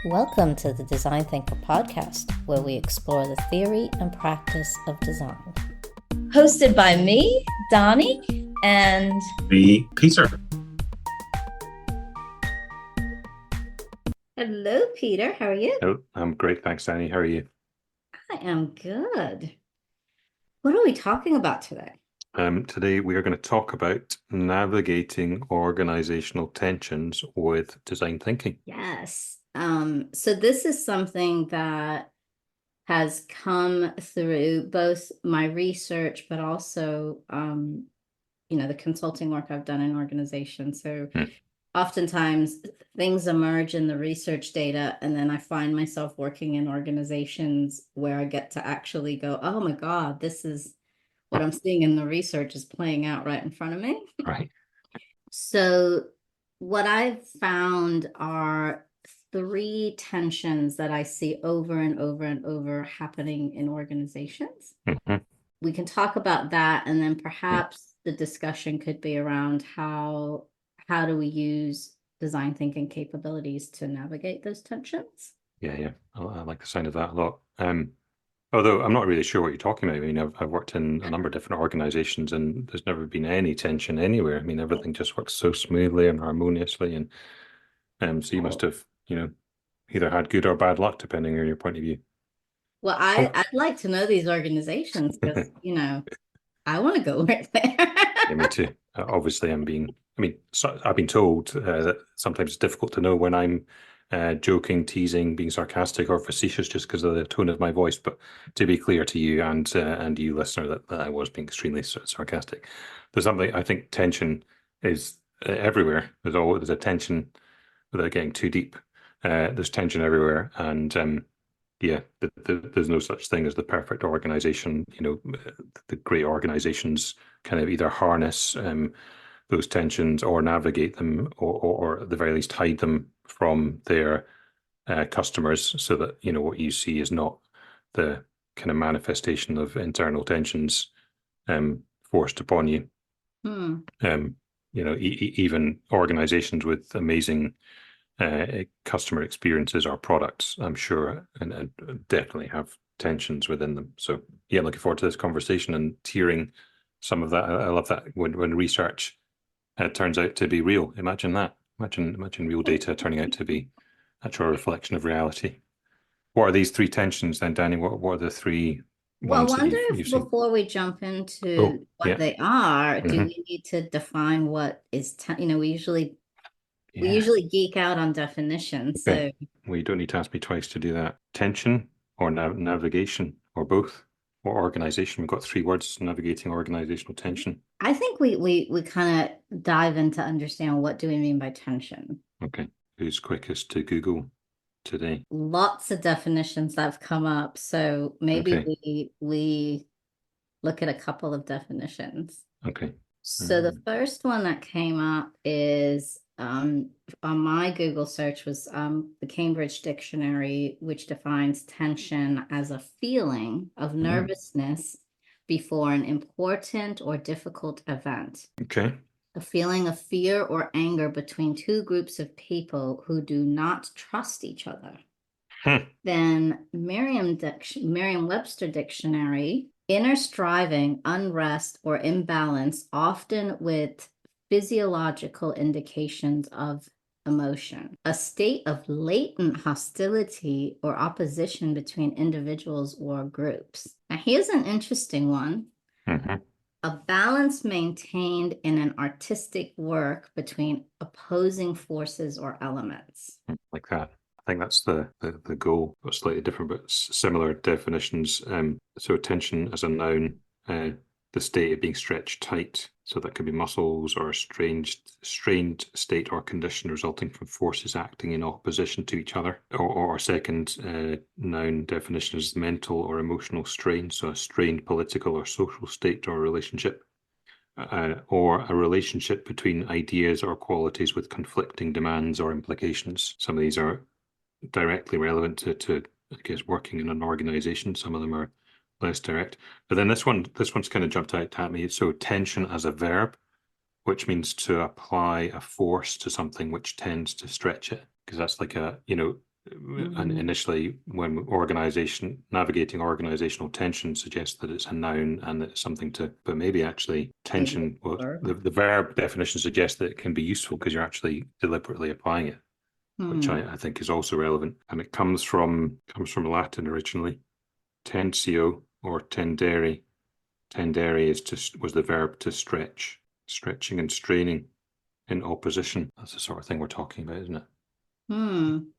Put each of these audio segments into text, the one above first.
Welcome to the Design Thinker podcast, where we explore the theory and practice of design. Hosted by me, Dani, and me, Peter. Hello, Peter. How are you? Oh, I'm great. Thanks, Dani. How are you? I am good. What are we talking about today? Today, we are going to talk about navigating organizational tensions with design thinking. Yes. So this is something that has come through both my research, but also, the consulting work I've done in organizations. So oftentimes things emerge in the research data, and then I find myself working in organizations where I get to actually go, oh my God, this is what I'm seeing in the research is playing out right in front of me. Right. So what I've found are three tensions that I see over and over and over happening in organizations. Mm-hmm. We can talk about that, and then perhaps the discussion could be around how do we use design thinking capabilities to navigate those tensions? Yeah. I like the sound of that a lot. Although I'm not really sure what you're talking about. I mean, I've worked in a number of different organizations, and there's never been any tension anywhere. I mean, everything just works so smoothly and harmoniously, and so you must have, either had good or bad luck, depending on your point of view. Well, Oh, I'd like to know these organizations because, I want to go work there. yeah, me too. Obviously, I've been told that sometimes it's difficult to know when I'm joking, teasing, being sarcastic, or facetious just because of the tone of my voice. But to be clear to you and you, listener, that I was being extremely sarcastic. There's something, I think tension is everywhere. There's a tension without getting too deep. There's tension everywhere, and yeah, there's no such thing as the perfect organization. The great organizations kind of either harness those tensions or navigate them, or at the very least hide them from their customers, so that what you see is not the kind of manifestation of internal tensions forced upon you. Even organizations with amazing customer experiences or products, I'm sure, and definitely have tensions within them. So yeah, looking forward to this conversation and hearing some of that. I love that when research turns out to be real. Imagine that. Imagine real data turning out to be actual reflection of reality. What are these three tensions then, Dani? What are the three Well, I ones that wonder you've if seen? before we jump Oh, into what yeah. they are, do Mm-hmm. we need to define what is, we usually Yeah. geek out on definitions. Okay. So Well, you don't need to ask me twice to do that. Tension or navigation or both, or organization. We've got three words: navigating organizational tension. I think we kind of dive into understand what do we mean by tension. Okay. Who's quickest to Google today? Lots of definitions that have come up. So maybe Okay. we look at a couple of definitions. Okay. So the first one that came up is on my Google search was the Cambridge Dictionary, which defines tension as a feeling of nervousness before an important or difficult event. Okay. A feeling of fear or anger between two groups of people who do not trust each other. Then Merriam-Webster Dictionary, inner striving, unrest, or imbalance, often with physiological indications of emotion. A state of latent hostility or opposition between individuals or groups. Now, here's an interesting one. A balance maintained in an artistic work between opposing forces or elements. Like that. I think that's the goal, but slightly different, but similar definitions. So tension as a noun, the state of being stretched tight. So that could be muscles or a strained state or condition resulting from forces acting in opposition to each other. Or second noun definition is mental or emotional strain. So a strained political or social state or relationship. Or a relationship between ideas or qualities with conflicting demands or implications. Some of these are directly relevant to I guess, working in an organization. Some of them are less direct. But then this one's kind of jumped out at me. So tension as a verb, which means to apply a force to something which tends to stretch it. Because that's like And Mhm. initially, when navigating organizational tension suggests that it's a noun and it's something to, but maybe actually Maybe tension, it's well, verb. the verb definition suggests that it can be useful because you're actually deliberately applying it, which Hmm. I think is also relevant. And it comes from Latin originally, tensio or tendere. Tendere was the verb to stretch, stretching and straining in opposition. That's the sort of thing we're talking about, isn't it?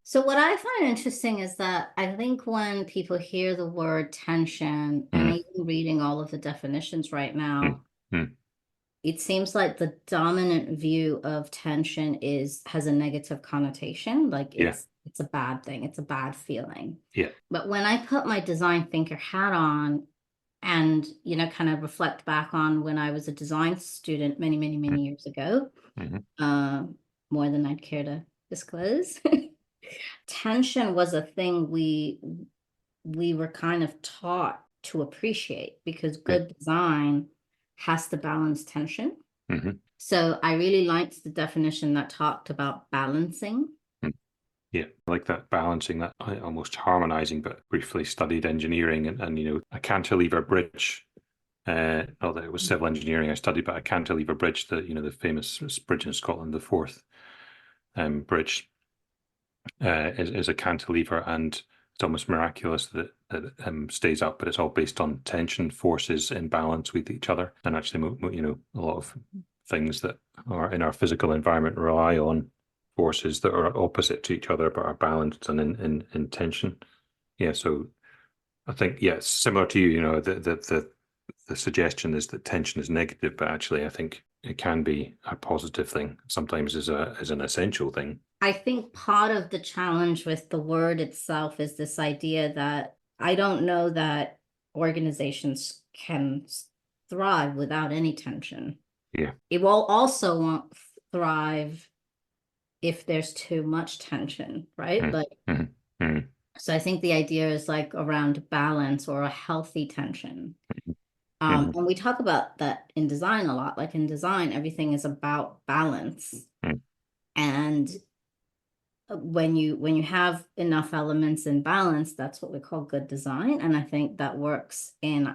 So what I find interesting is that I think when people hear the word tension, and Mm, even reading all of the definitions right mm, now, mm. it seems like the dominant view of tension has a negative connotation, like Yeah, it's a bad thing, it's a bad feeling. yeah. But when I put my design thinker hat on and, kind of reflect back on when I was a design student many, many, Mm, many years ago, mhm. um, more than I'd care to disclose. Tension was a thing we were kind of taught to appreciate because Yeah. good design has to balance tension. Mhm. So I really liked the definition that talked about balancing. Mm. Yeah, I like that balancing, that almost harmonizing, but briefly studied engineering and a cantilever bridge. Not that it was civil engineering I studied, but a cantilever bridge, the famous bridge in Scotland, the fourth bridge, is a cantilever, and it's almost miraculous that it stays up, but it's all based on tension forces in balance with each other. And actually, a lot of things that are in our physical environment rely on forces that are opposite to each other but are balanced and in tension. Yeah, so I think, yeah, it's similar to you. The suggestion is that tension is negative, but actually, I think it can be a positive thing. Sometimes is an essential thing. I think part of the challenge with the word itself is this idea that I don't know that organizations can thrive without any tension. Yeah. It will also won't thrive if there's too much tension, right? Mm, Like, mm, mm, so I think the idea is like around balance or a healthy tension. mm, And we talk about that in design a lot. Like in design, everything is about balance. mm, And when you have enough elements in balance, that's what we call good design. And I think that works in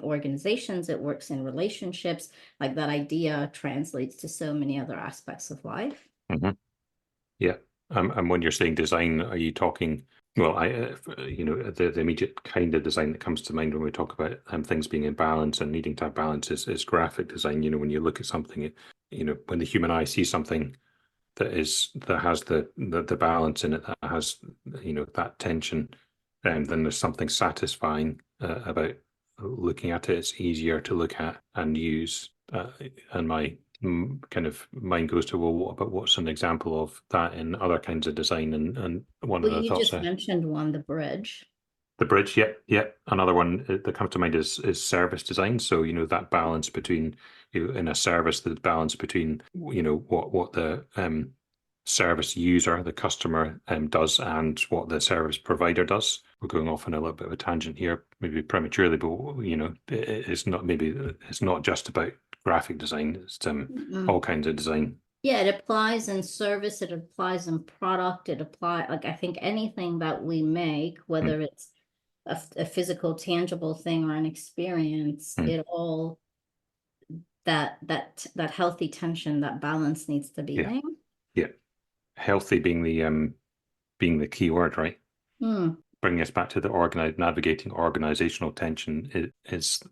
organizations, it works in relationships. Like that idea translates to so many other aspects of life. mhm. Yeah. And when you're saying design, are you talking, well, the immediate kind of design that comes to mind when we talk about things being in balance and needing to have balance is graphic design. When you look at something, when the human eye sees something that has the balance in it, that has, that tension, then there's something satisfying about looking at it. It's easier to look at and use. And my kind of mind goes to, well, what's an example of that in other kinds of design? And one of Well, the you thoughts just mentioned one, the bridge. the bridge, yeah, yeah. Another one that comes to mind is service design. So that balance between in a service, the balance between what the service user, the customer, does, and what the service provider does. We're going off on a little bit of a tangent here, maybe prematurely, but it's not just about graphic design. It's Mm-mm. all kinds of design. Yeah, it applies in service, it applies in product, it apply like I think anything that we make, Mm, whether it's a physical, tangible thing or an experience, mm, it all that healthy tension, that balance needs to be yeah, there. yeah. Healthy being the key word, right? Hmm. Bringing us back to the navigating organizational tension is,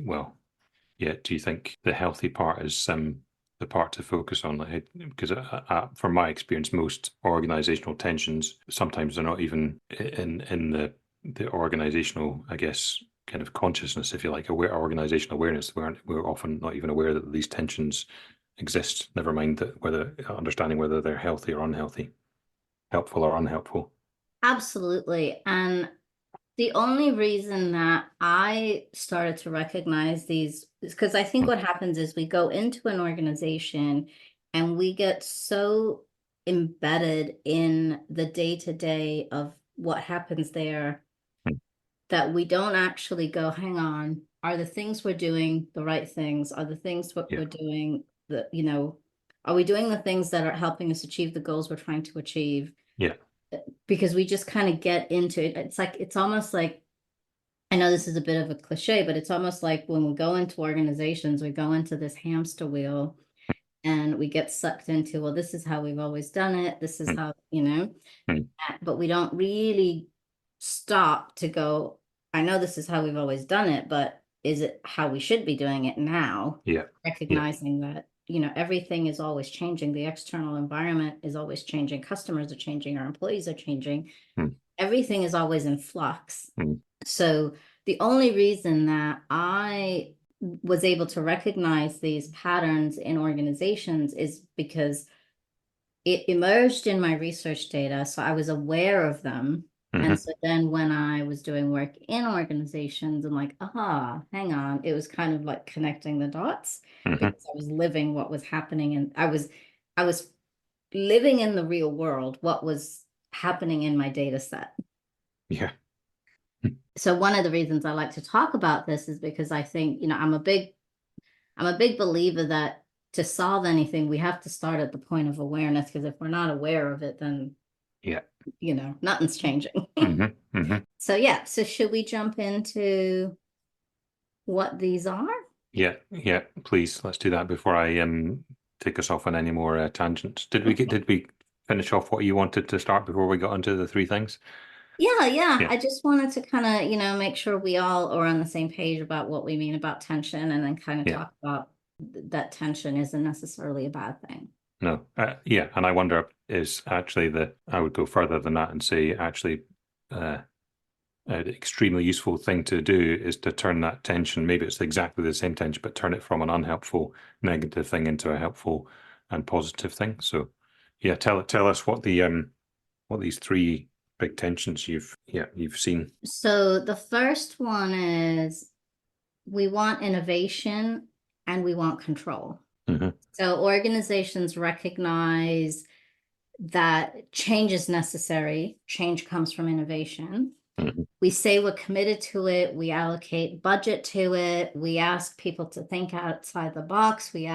well, yeah. Do you think the healthy part is the part to focus on? Like, because from my experience, most organizational tensions sometimes they're not even in the organizational, I guess, kind of consciousness, if you like, organizational awareness. We're often not even aware that these tensions exist. Never mind that whether understanding whether they're healthy or unhealthy, helpful or unhelpful. Absolutely. And the only reason that I started to recognize these is because I think Mm, what happens is we go into an organization and we get so embedded in the day-to-day of what happens there mm, that we don't actually go, hang on, are the things we're doing the right things? Are the things what yeah. we're doing are we doing the things that are helping us achieve the goals we're trying to achieve? Yeah. because we just kind of get into it. It's almost like, I know this is a bit of a cliche, but it's almost like when we go into organizations, we go into this hamster wheel and we get sucked into, well, this is how we've always done it. This is Mm, how, mm, but we don't really stop to go, I know this is how we've always done it, but is it how we should be doing it now? yeah, yeah, Recognizing that, everything is always changing. The external environment is always changing. Customers are changing. Our employees are changing. mm, Everything is always in flux. mm, So the only reason that I was able to recognize these patterns in organizations is because it emerged in my research data. So I was aware of them. And mhm, so then when I was doing work in organizations, I'm like, hang on. It was kind of like connecting the dots mhm, because I was living what was happening. And I was living in the real world, what was happening in my data set. yeah, mm, So one of the reasons I like to talk about this is because I think, I'm a big believer that to solve anything, we have to start at the point of awareness, because if we're not aware of it, then, yeah, nothing's changing. mhm, mhm. So yeah, so should we jump into what these are? Yeah, yeah. Please, let's do that before I take us off on any more tangents. Did we finish off what you wanted to start before we got onto the three things? Yeah. Yeah, I just wanted to kind of, make sure we all are on the same page about what we mean about tension, and then kind of yeah. talk about that tension isn't necessarily a bad thing. No, yeah, and I wonder is actually the I would go further than that and say actually uh, an extremely useful thing to do is to turn that tension. Maybe it's exactly the same tension, but turn it from an unhelpful, negative thing into a helpful and positive thing. So, yeah, tell us what these three big tensions you've seen. So the first one is we want innovation and we want control. Hmm. So organizations recognize that change is necessary. Change comes from innovation. Hmm. We say we're committed to it. We allocate budget to it. We ask people to think outside the box. We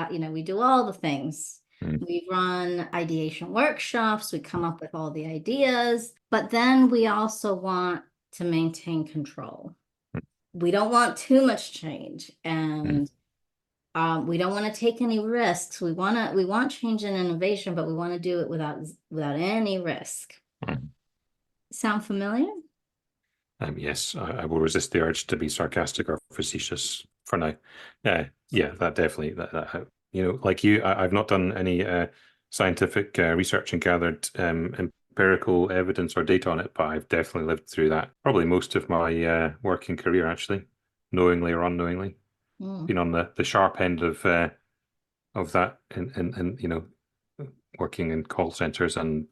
do all the things. Hmm. We run ideation workshops. We come up with all the ideas, but then we also want to maintain control. We don't want too much change, and we don't want to take any risks. We want change and innovation, but we want to do it without any risk. Sound familiar? Yes, I will resist the urge to be sarcastic or facetious for now. Yeah, that definitely. Like you, I've not done any scientific research and gathered empirical evidence or data on it, but I've definitely lived through that. Probably most of my working career, actually, knowingly or unknowingly, Mm. been on the sharp end of that, in working in call centers and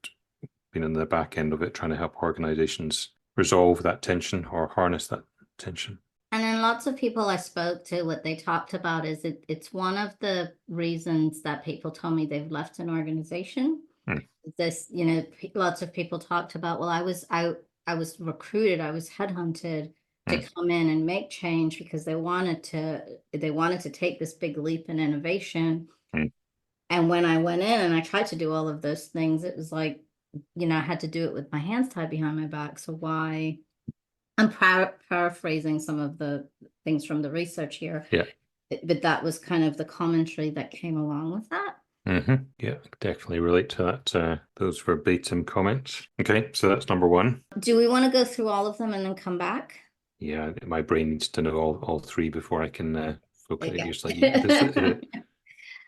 been in the back end of it, trying to help organizations resolve that tension or harness that tension. And then lots of people I spoke to, what they talked about is it's one of the reasons that people told me they've left an organization. Mm, This, lots of people talked about, well, I was recruited, I was headhunted to mm, come in and make change because they wanted to take this big leap in innovation. mm, And when I went in and I tried to do all of those things, it was like, I had to do it with my hands tied behind my back. So why? I'm paraphrasing some of the things from the research here, yeah. but that was kind of the commentary that came along with that. Yeah, definitely relate to that. Those verbatim comments. Okay, so that's number one. Do we want to go through all of them and then come back? Yeah, my brain needs to know all three before I can focus. Okay. Just like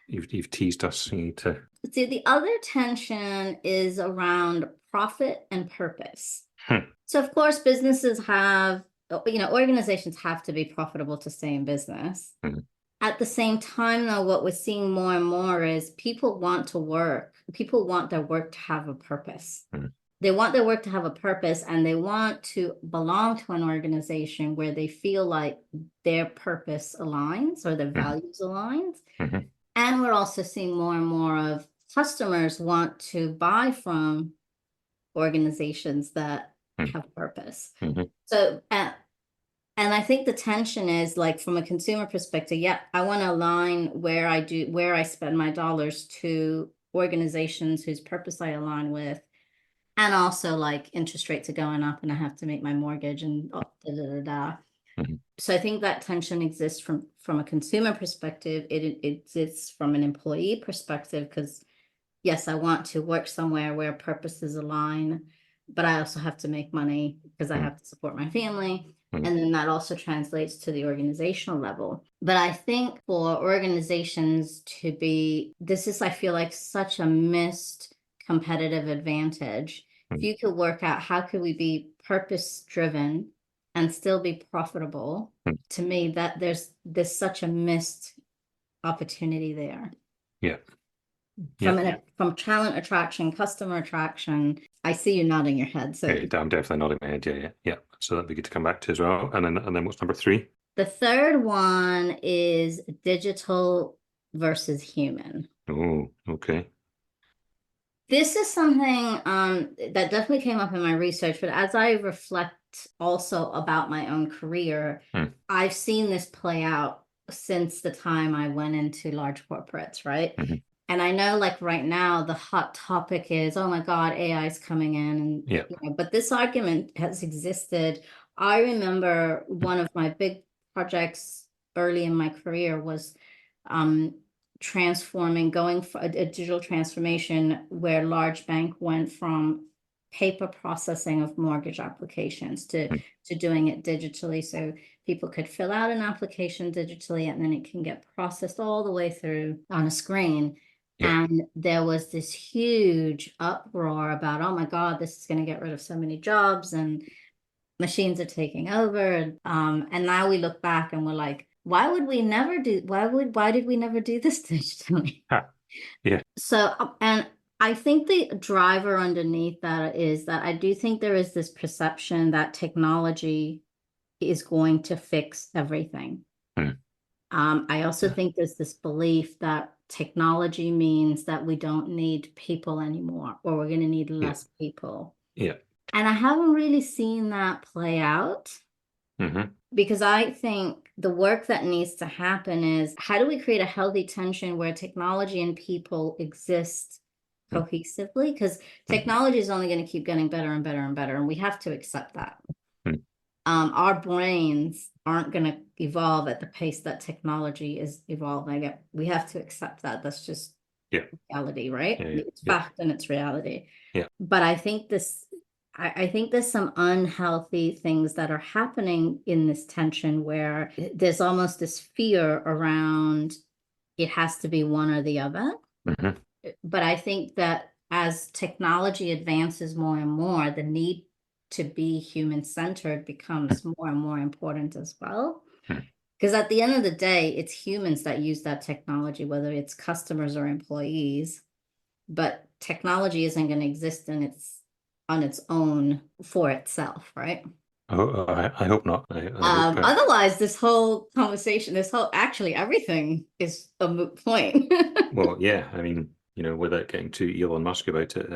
you've teased us. You need to. See, the other tension is around profit and purpose. Hmm, So, of course, organizations have to be profitable to stay in business. hmm, At the same time, though, what we're seeing more and more is people want to work. People want their work to have a purpose. hmm, They want their work to have a purpose, and they want to belong to an organization where they feel like their purpose aligns or their hmm, values aligns. hmm, And we're also seeing more and more of customers want to buy from organizations that hmm, have purpose. hmm, So, and I think the tension is like from a consumer perspective, yeah, I want to align where I spend my dollars to organizations whose purpose I align with. And also like interest rates are going up and I have to make my mortgage and Mhm. So I think that tension exists from a consumer perspective. It exists from an employee perspective because yes, I want to work somewhere where purposes align, but I also have to make money because I Mhm. have to support my family. Mhm. And then that also translates to the organizational level. But I think for organizations to be, this is, I feel like, such a missed competitive advantage. If Mhm. you could work out how could we be purpose driven and still be profitable, Mhm. to me, that there's such a missed opportunity there Yeah. Yeah. from talent attraction, customer attraction. I see you nodding your head. So Okay, I'm definitely nodding my head. Yeah, yeah, yeah. So that'd be good to come back to as well. And then what's number three? the third one is digital versus human. Oh, okay. This is something that definitely came up in my research, but as I reflect also about my own career, Hmm. I've seen this play out since the time I went into large corporates, right? Mhm. And I know like right now the hot topic is, oh my God, AI is coming in and Yeah. but this argument has existed. I remember one of my big projects early in my career was um transforming, going for a digital transformation where large bank went from paper processing of mortgage applications Hmm. to doing it digitally. So people could fill out an application digitally and then it can get processed all the way through on a screen. Yeah. And there was this huge uproar about, oh my God, this is going to get rid of so many jobs and machines are taking over. And now we look back and we're like, why did we never do this digitally? Ha. Yeah. So, and I think the driver underneath that is that I do think there is this perception that technology is going to fix everything. Hmm. I also think there's this belief that technology means that we don't need people anymore, or we're going to need Yeah. less people. Yeah. And I haven't really seen that play out Hmm. because I think the work that needs to happen is how do we create a healthy tension where technology and people exist cohesively? Because technology is only going to keep getting better and better and better, and we have to accept that. Hmm. Our brains aren't going to evolve at the pace that technology is evolving. We have to accept that. That's just Yeah. reality, right? Yeah. Yeah. It's Yeah. fact and it's reality. Yeah. But I think there's some unhealthy things that are happening in this tension where there's almost this fear around it has to be one or the other. Hmm. But I think that as technology advances more and more, the need to be human centered becomes more and more important as well. Hmm. Because at the end of the day, it's humans that use that technology, whether it's customers or employees. But technology isn't going to exist on its own for itself, right? I hope not. I hope. Otherwise, this whole conversation, this whole actually everything is a moot point. Well, yeah. I mean, without getting too Elon Musk about it,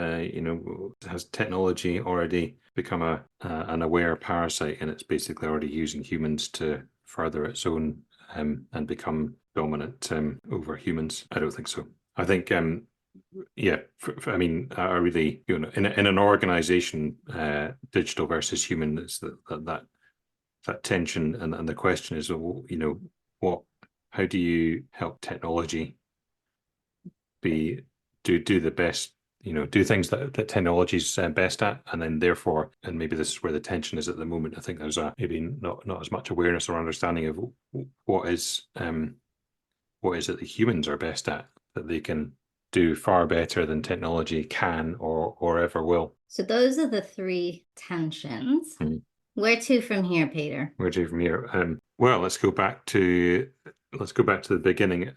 has technology already become an aware parasite, and it's basically already using humans to further its own and become dominant over humans? I don't think so. I think yeah, I mean, I really, in an organization, digital versus human is that tension, and the question is, well, what, how do you help technology be do the best, do things that technology's best at, and then therefore, and maybe this is where the tension is at the moment. I think there's maybe not as much awareness or understanding of what is it that humans are best at that they can do far better than technology can or ever will. So those are the three tensions. Mm. Where to from here, Peter? Where do from here? Well, let's go back to the beginning,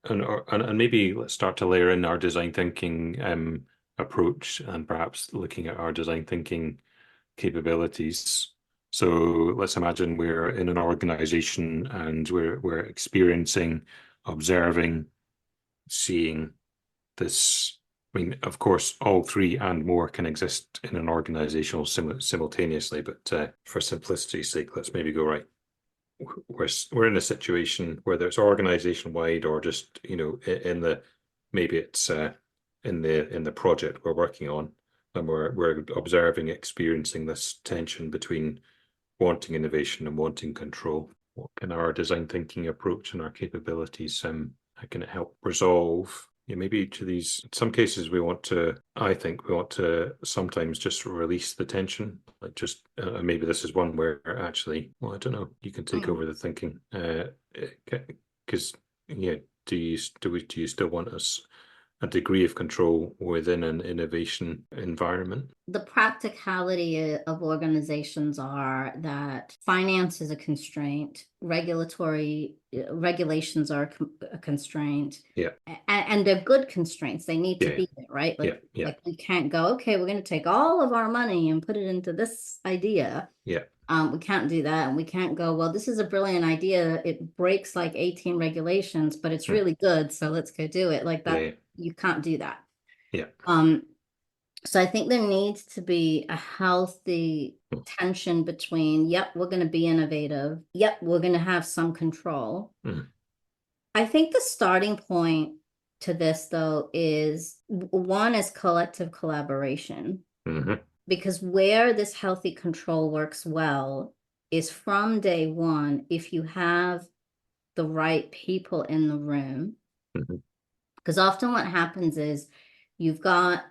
and maybe let's start to layer in our design thinking approach, and perhaps looking at our design thinking capabilities. So let's imagine we're in an organization and we're experiencing, observing, seeing this. I mean, of course, all three and more can exist in an organizational simultaneously, but for simplicity's sake, let's maybe go right. We're in a situation, whether it's organization wide or just in the maybe it's in the project we're working on. and we're observing, experiencing this tension between wanting innovation and wanting control. What can our design thinking approach and our capabilities, how can it help resolve? Yeah, maybe each of these, in some cases I think we want to sometimes just release the tension, like just, maybe this is one where actually, well, I don't know, you can take over the thinking, because, yeah, do you still want a degree of control within an innovation environment? The practicality of organizations are that finance is a constraint, regulations are a constraint. Yeah. And they're good constraints. They need to Yeah. be there, right? Like, Yeah. like we can't go, okay, we're going to take all of our money and put it into this idea. Yeah. We can't do that. And we can't go, well, this is a brilliant idea. It breaks like 18 regulations, but it's really good. So let's go do it. Like that. Yeah. You can't do that. Yeah. So I think there needs to be a healthy tension between, yep, we're going to be innovative. Yep, we're going to have some control. I think the starting point to this, though, is one is collective collaboration. Because where this healthy control works well is from day one, if you have the right people in the room. Because often what happens is you've got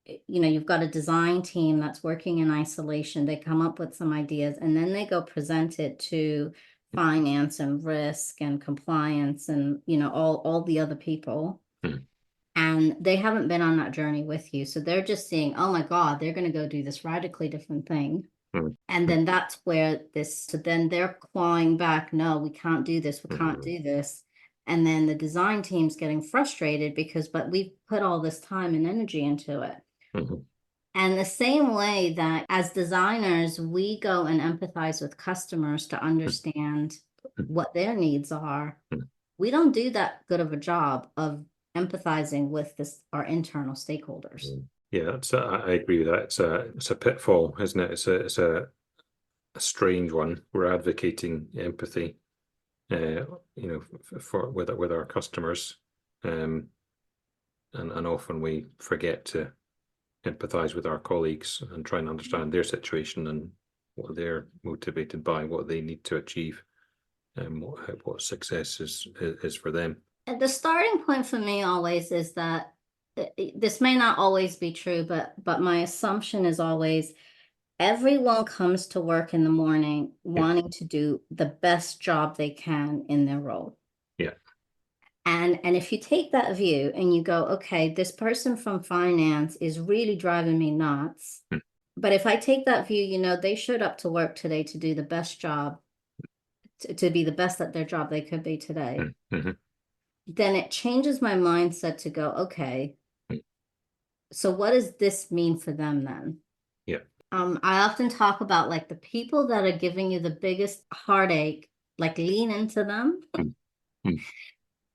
a design team that's working in isolation. They come up with some ideas and then they go present it to finance and risk and compliance and, all the other people. And they haven't been on that journey with you. So they're just seeing, oh my God, they're going to go do this radically different thing. And then that's where so then they're clawing back, no, we can't do this. We can't do this. And then the design team's getting frustrated but we've put all this time and energy into it. And the same way that as designers, we go and empathize with customers to understand what their needs are. We don't do that good of a job of empathizing with our internal stakeholders. Yeah, I agree with that. It's a pitfall, isn't it? It's a strange one. We're advocating empathy, with our customers, and often we forget to empathize with our colleagues and try and understand their situation and what they're motivated by, what they need to achieve, and what success is for them. And the starting point for me always is that this may not always be true, but my assumption is always everyone comes to work in the morning wanting to do the best job they can in their role. Yeah. And if you take that view and you go, okay, this person from finance is really driving me nuts. But if I take that view, they showed up to work today to do the best job, to be the best at their job they could be today. Then it changes my mindset to go, okay, so what does this mean for them then? Yeah. I often talk about like the people that are giving you the biggest heartache, like lean into them.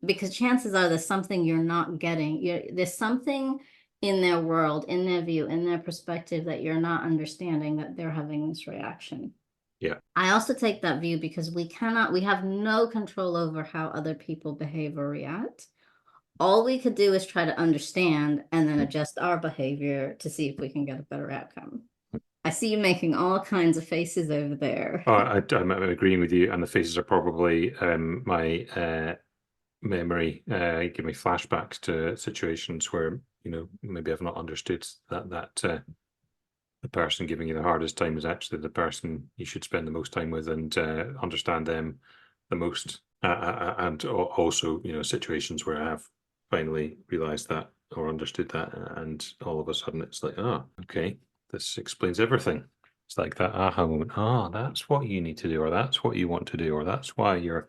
Because chances are there's something you're not getting. There's something in their world, in their view, in their perspective that you're not understanding that they're having this reaction. Yeah. I also take that view because we have no control over how other people behave or react. All we could do is try to understand and then adjust our behavior to see if we can get a better outcome. I see you making all kinds of faces over there. I'm agreeing with you, and the faces are probably my memory, give me flashbacks to situations where maybe I've not understood that the person giving you the hardest time is actually the person you should spend the most time with and understand them the most. And also, situations where I have finally realized that or understood that, and all of a sudden it's like, oh, okay, this explains everything. It's like that aha moment. Oh, that's what you need to do, or that's what you want to do, or that's why you're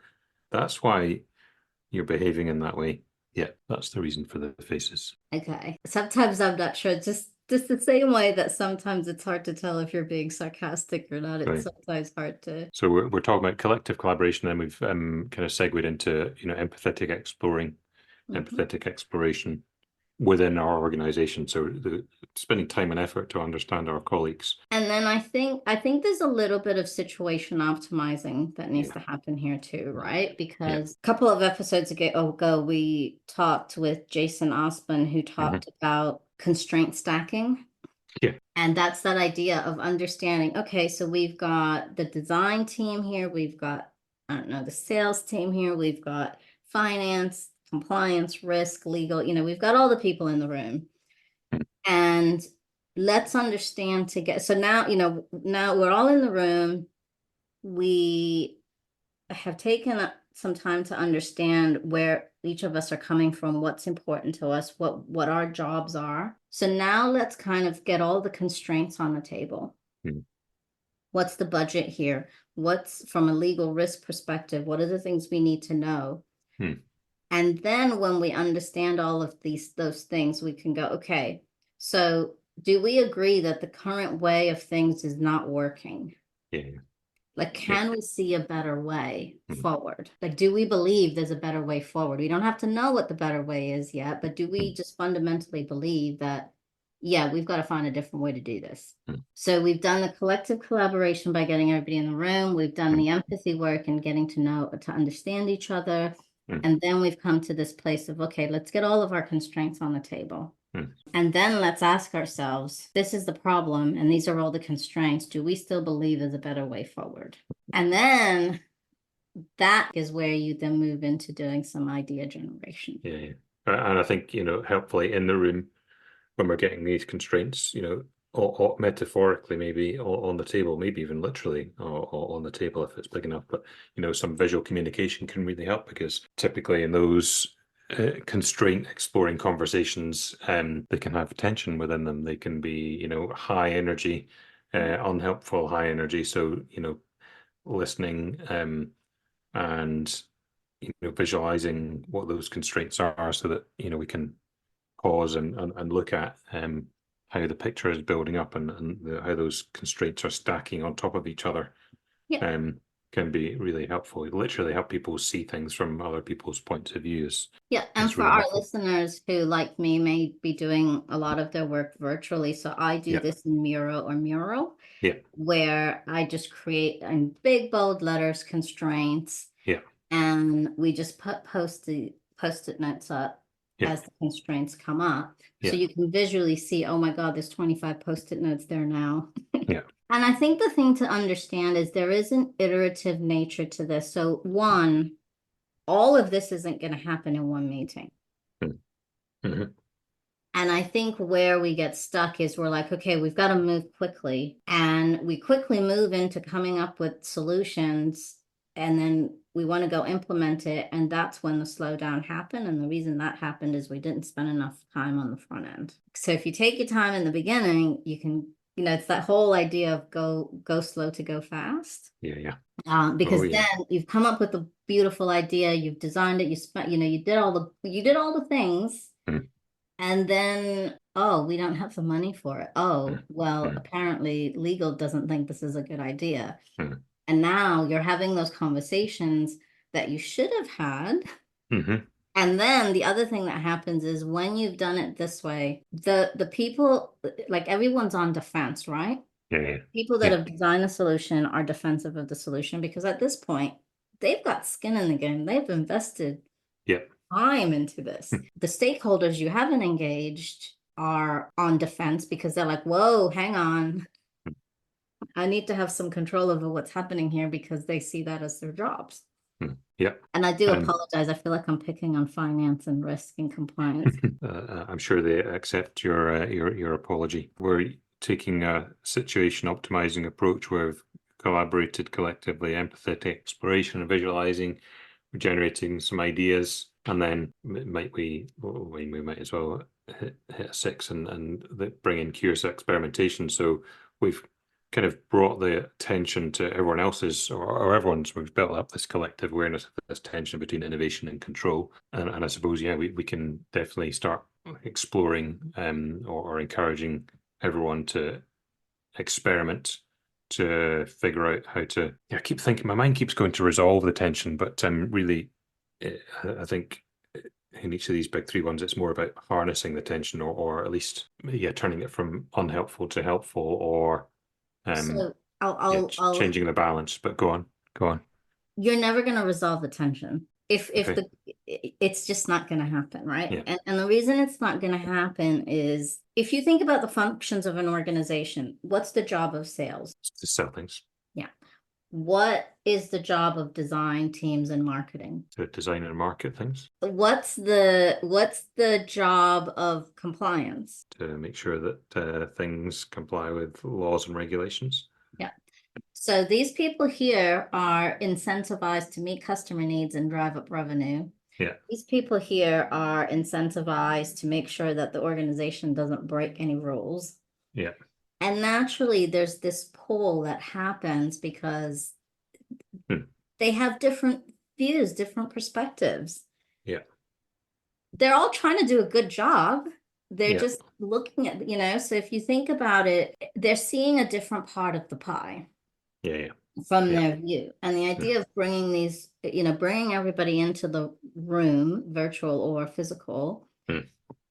behaving in that way. Yeah, that's the reason for the faces. Okay. Sometimes I'm not sure. Just the same way that sometimes it's hard to tell if you're being sarcastic or not. It's sometimes hard to. So we're talking about collective collaboration, and we've kind of segued into empathetic exploration within our organization. So spending time and effort to understand our colleagues. And then I think there's a little bit of situation optimizing that needs to happen here too, right? Because a couple of episodes ago, we talked with Jason Osborne, who talked about constraint stacking. Yeah. And that's that idea of understanding, okay, so we've got the design team here, we've got, I don't know, the sales team here, we've got finance, compliance, risk, legal, we've got all the people in the room. And let's understand together. So now, now we're all in the room. We have taken some time to understand where each of us are coming from, what's important to us, what our jobs are. So now let's kind of get all the constraints on the table. Mm. What's the budget here? What's from a legal risk perspective? What are the things we need to know? Mm. And then when we understand all of those things, we can go, okay, so do we agree that the current way of things is not working? Yeah. Like, Yeah. can we see a better way forward? Like, do we believe there's a better way forward? We don't have to know what the better way is yet, but do we just fundamentally believe that, yeah, we've got to find a different way to do this? So we've done the collective collaboration by getting everybody in the room. We've done the empathy work and getting to understand each other. And then we've come to this place of, okay, let's get all of our constraints on the table. And then let's ask ourselves, this is the problem, and these are all the constraints. Do we still believe there's a better way forward? And then that is where you then move into doing some idea generation. Yeah. And I think, helpfully in the room when we're getting these constraints, or metaphorically maybe on the table, maybe even literally or on the table if it's big enough. But, some visual communication can really help, because typically in those constraint exploring conversations, they can have tension within them. They can be, high energy, unhelpful high energy. So, listening and visualizing what those constraints are, so that we can pause and look at how the picture is building up, and how those constraints are stacking on top of each other. Yeah. Can be really helpful. Literally help people see things from other people's points of views. Yeah, and for Really our helpful. listeners who, like me, may be doing a lot of their work virtually, so I do this in Miro or Mural, where I just create in big bold letters constraints, and we just put post-it notes up as the constraints come up, so you can visually see, oh my God, there's 25 post-it notes there now. And I think the thing to understand is there is an iterative nature to this. So one, all of this isn't going to happen in one meeting. And I think where we get stuck is we're like, okay, we've got to move quickly. And we quickly move into coming up with solutions. And then we want to go implement it. And that's when the slowdown happened. And the reason that happened is we didn't spend enough time on the front end. So if you take your time in the beginning, you can, it's that whole idea of go slow to go fast. Because then you've come up with a beautiful idea, you've designed it, you spent, you did all the things. And then, oh, we don't have the money for it. Oh, well, apparently legal doesn't think this is a good idea. And now you're having those conversations that you should have had. And then the other thing that happens is when you've done it this way, the people, like, everyone's on defense, right? People that have designed the solution are defensive of the solution, because at this point, they've got skin in the game. They've invested time into this. The stakeholders you haven't engaged are on defense, because they're like, whoa, hang on. I need to have some control over what's happening here, because they see that as their jobs. And I do apologize. I feel like I'm picking on finance and risk and compliance. I'm sure they accept your apology. We're taking a situation optimizing approach where we've collaborated collectively, empathetic exploration and visualizing, generating some ideas, and then we might as well hit a 6 and bring in curious experimentation. So we've kind of brought the attention to everyone else's or everyone's. We've built up this collective awareness of this tension between innovation and control, and I suppose we can definitely start exploring or encouraging everyone to experiment, to figure out how to. I keep thinking my mind keeps going to resolve the tension, but really, I think in each of these big 3 ones, it's more about harnessing the tension, or at least turning it from unhelpful to helpful, or So I'll changing the balance. But go on. You're never going to resolve the tension. Okay. It's just not going to happen, right? Yeah. And the reason it's not going to happen is if you think about the functions of an organization, what's the job of sales? To sell things. Yeah. What is the job of design teams and marketing? To design and market things. What's the job of compliance? To make sure that things comply with laws and regulations. Yeah. So these people here are incentivized to meet customer needs and drive up revenue. Yeah. These people here are incentivized to make sure that the organization doesn't break any rules. Yeah. And naturally, there's this pull that happens because they have different views, different perspectives. Yeah. They're all trying to do a good job. They're Yeah. just looking at, so if you think about it, they're seeing a different part of the pie Yeah. Yeah. from Yeah. their view. And the idea of bringing everybody into the room, virtual or physical,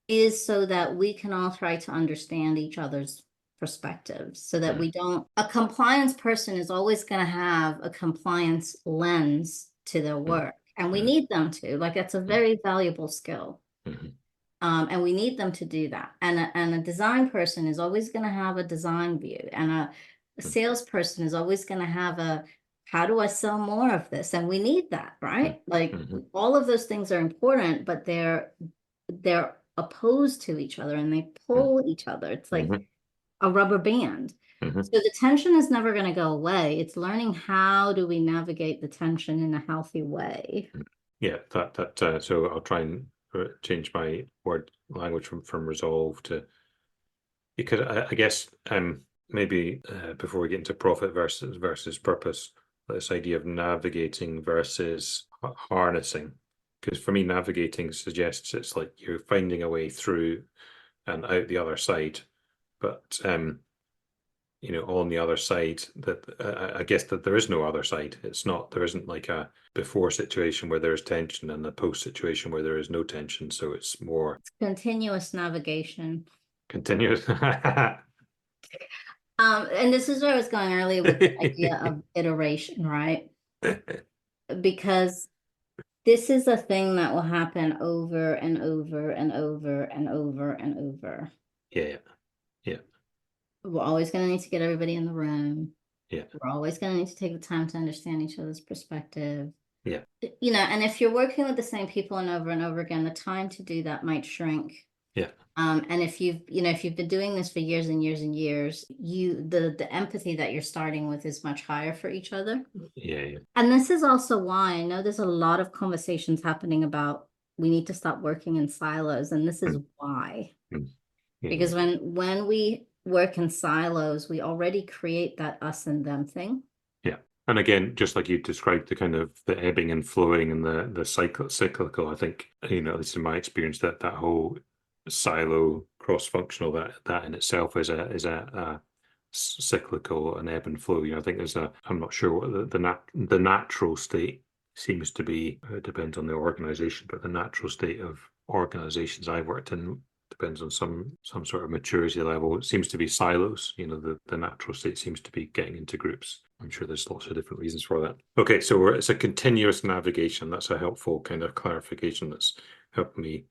is so that we can all try to understand each other's perspectives so that a compliance person is always going to have a compliance lens to their work. And we need them to, like, that's a very valuable skill. And we need them to do that. And a design person is always going to have a design view. And a salesperson is always going to have how do I sell more of this? And we need that, right? Like all of those things are important, but they're opposed to each other and they pull each other. It's like a rubber band. So the tension is never going to go away. It's learning how do we navigate the tension in a healthy way. Yeah, so I'll try and change my word language from resolve to, because I guess maybe before we get into profit versus purpose, this idea of navigating versus harnessing, because for me navigating suggests it's like you're finding a way through and out the other side, but on the other side, that I guess that there is no other side. There isn't like a before situation where there's tension and a post situation where there is no tension. So it's more continuous navigation. Continuous. And this is where I was going earlier with the idea of iteration, right? Because this is a thing that will happen over and over and over and over and over. Yeah. We're always going to need to get everybody in the room. Yeah. We're always going to need to take the time to understand each other's perspective. Yeah. And if you're working with the same people and over again, the time to do that might shrink. Yeah. And if you've been doing this for years and years and years, the empathy that you're starting with is much higher for each other. Yeah. And this is also why I know there's a lot of conversations happening about we need to stop working in silos. And this is why. Because when we work in silos, we already create that us and them thing. Yeah. And again, just like you described, the kind of the ebbing and flowing and the cyclical, I think, at least in my experience, that whole silo cross-functional, that in itself is a cyclical and ebb and flow. I think I'm not sure what the natural state seems to be. It depends on the organization, but the natural state of organizations I've worked in depends on some sort of maturity level. It seems to be silos. The natural state seems to be getting into groups. I'm sure there's lots of different reasons for that. Okay, so it's a continuous navigation. That's a helpful kind of clarification that's helped me,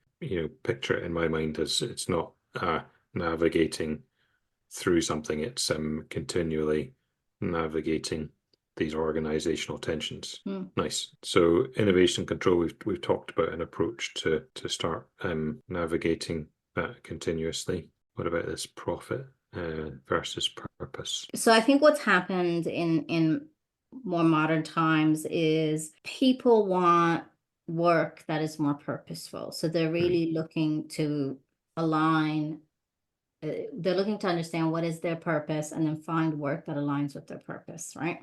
picture it in my mind as it's not navigating through something. It's continually navigating these organizational tensions. Nice. So innovation control, we've talked about an approach to start navigating that continuously. What about this profit versus purpose? So I think what's happened in more modern times is people want work that is more purposeful. So they're really looking to align. They're looking to understand what is their purpose and then find work that aligns with their purpose, right?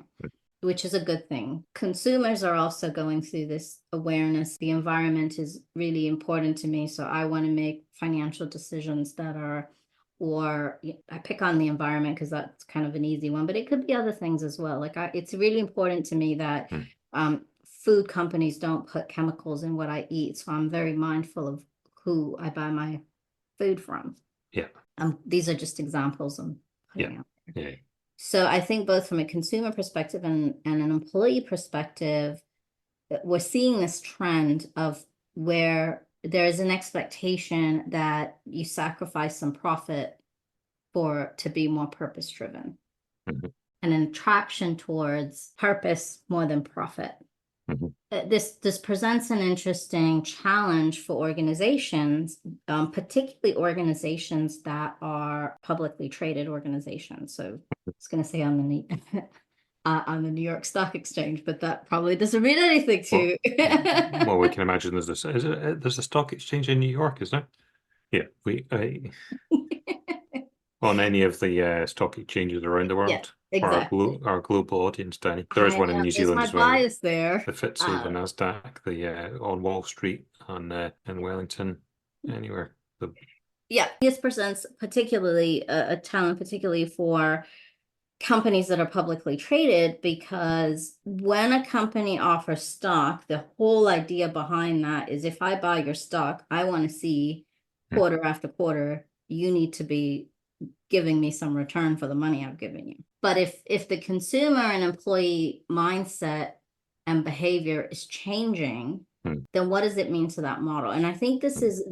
Which is a good thing. Consumers are also going through this awareness. The environment is really important to me. So I want to make financial decisions that are, or I pick on the environment because that's kind of an easy one, but it could be other things as well. Like it's really important to me that food companies don't put chemicals in what I eat. So I'm very mindful of who I buy my food from. Yeah. These are just examples I'm putting out there. Yeah. So I think both from a consumer perspective and an employee perspective, we're seeing this trend of where there is an expectation that you sacrifice some profit to be more purpose driven, and an attraction towards purpose more than profit. This presents an interesting challenge for organizations, particularly organizations that are publicly traded organizations. So I was going to say on the New York Stock Exchange, but that probably doesn't mean anything to you. Well, we can imagine there's a stock exchange in New York, is there? Yeah, on any of the stock exchanges around the world. Yeah, exactly. For our global audience, Danny. There is one in New There's Zealand my as well. bias there. The FTSE, the Nasdaq, on Wall Street, in Wellington, anywhere. Yeah, this presents particularly a challenge, particularly for companies that are publicly traded, because when a company offers stock, the whole idea behind that is if I buy your stock, I want to see quarter after quarter, you need to be giving me some return for the money I've given you. But if the consumer and employee mindset and behavior is changing, then what does it mean to that model? And I think this is